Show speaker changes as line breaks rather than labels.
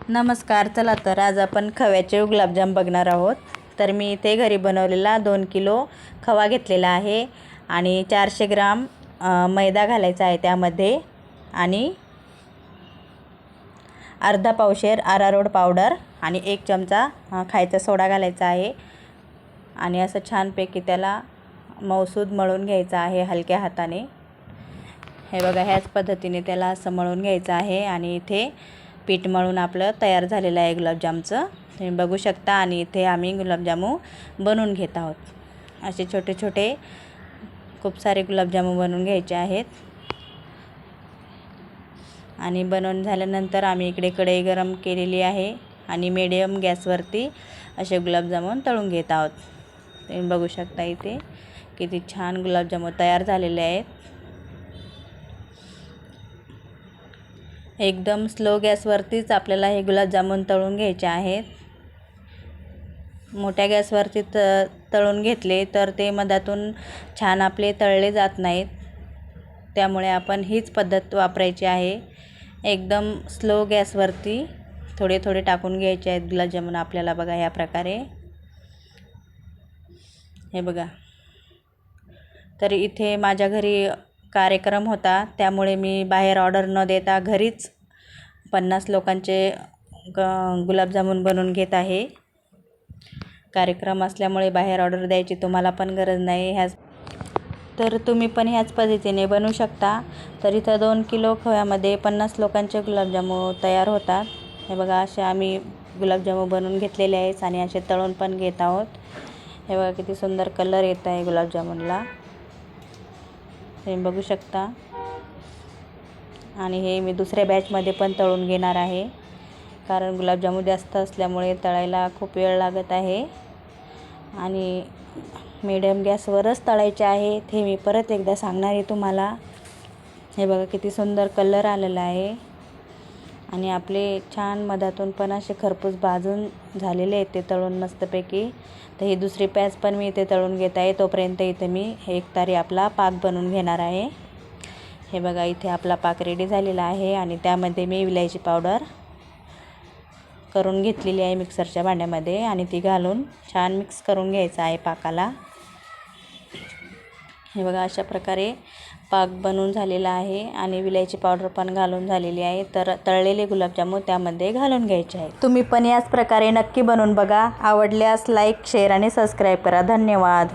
नमस्कार. चला तर आज आपण खव्याचे गुलाबजाम बघणार आहोत. तर मी इथे घरी बनवलेला 2 किलो खवा घेतलेला आहे आणि 400 ग्राम मैदा घालायचा आहे त्यामध्ये आणि अर्धा पावशेर अरारोट पावडर आणि 1 चमचा खायचा सोडा घालायचा आहे आणि असं छानपैकी त्याला मौसूद मळून घ्यायचा आहे हलक्या हाताने. हे बघा, ह्याच पद्धतीने त्याला असं मळून घ्यायचं आहे आणि इथे पीठ मळून आपलं तयार झालेलं आहे गुलाबजामचं, तुम्ही बघू शकता. आणि इथे आम्ही गुलाबजामू बनवून घेत आहोत. असे छोटे छोटे खूप सारे गुलाबजामू बनवून घ्यायचे आहेत आणि बनवून झाल्यानंतर आम्ही इकडे कढई गरम केलेली आहे आणि मीडियम गॅसवरती असे गुलाबजामुन तळून घेत आहोत. तुम्ही बघू शकता इथे किती छान गुलाबजामून तयार झालेले आहेत. एकदम स्लो गॅसवरतीच आपल्याला हे गुलाबजामुन तळून घ्यायचे आहेत. मोठ्या गॅसवरती तळून घेतले तर ते मधातून छान आपले तळले जात नाहीत, त्यामुळे आपण हीच पद्धत वापरायची आहे. एकदम स्लो गॅसवरती थोडे थोडे टाकून घ्यायचे आहेत गुलाबजामुन आपल्याला. बघा, ह्या प्रकारे. हे बघा, तर इथे माझ्या घरी कार्यक्रम होता, त्यामुळे मी बाहेर ऑर्डर न देता घरीच 50 लोकांचे गुलाबजामुन बनवून घेत आहे. कार्यक्रम असल्यामुळे बाहेर ऑर्डर द्यायची तुम्हाला पण गरज नाही. तर तुम्ही पण ह्याच पद्धतीने बनवू शकता. तर इथं 2 किलो खव्यामध्ये 50 लोकांचे गुलाबजामुन तयार होतात. हे बघा, असे आम्ही गुलाबजामुन बनवून घेतलेले आहेत आणि असे तळून पण घेत आहोत. हे बघा किती सुंदर कलर येत आहे गुलाबजामुनला, तुम्ही बघू शकता. आणि हे मी दुसऱ्या बॅचमध्ये पण तळून घेणार आहे, कारण गुलाबजामुन जास्त असल्यामुळे तळायला खूप वेळ लागत आहे आणि मीडियम गॅसवरच तळायचे आहे. हे मी परत एकदा सांगणार आहे तुम्हाला. हे बघा किती सुंदर कलर आलेला आहे आणि आपले छान मधातून पण असे खरपूस भाजून झालेले आहेत ते तळून मस्तपैकी. तर ही दुसरी बॅच पण मी इथे तळून घेत आहे. तोपर्यंत इथे मी एक तारी आपला पाक बनवून घेणार आहे. हे बघा, इथे आपला पाक रेडी झालेला आहे आणि त्यामध्ये मी विलायची पावडर करून घेतलेली आहे मिक्सरच्या भांड्यामध्ये आणि ती घालून छान मिक्स करून घ्यायचं आहे पाकाला. हे बघा, अशा प्रकारे पाक बनवून झालेला आहे आणि विलायची पावडर पण घालून झालेली आहे. तर तळलेले गुलाबजामुन त्यामध्ये घालून घ्यायचे आहे. तुम्ही पण याच प्रकारे नक्की बनवून बघा. आवडल्यास लाईक, शेअर आणि सबस्क्राईब करा. धन्यवाद.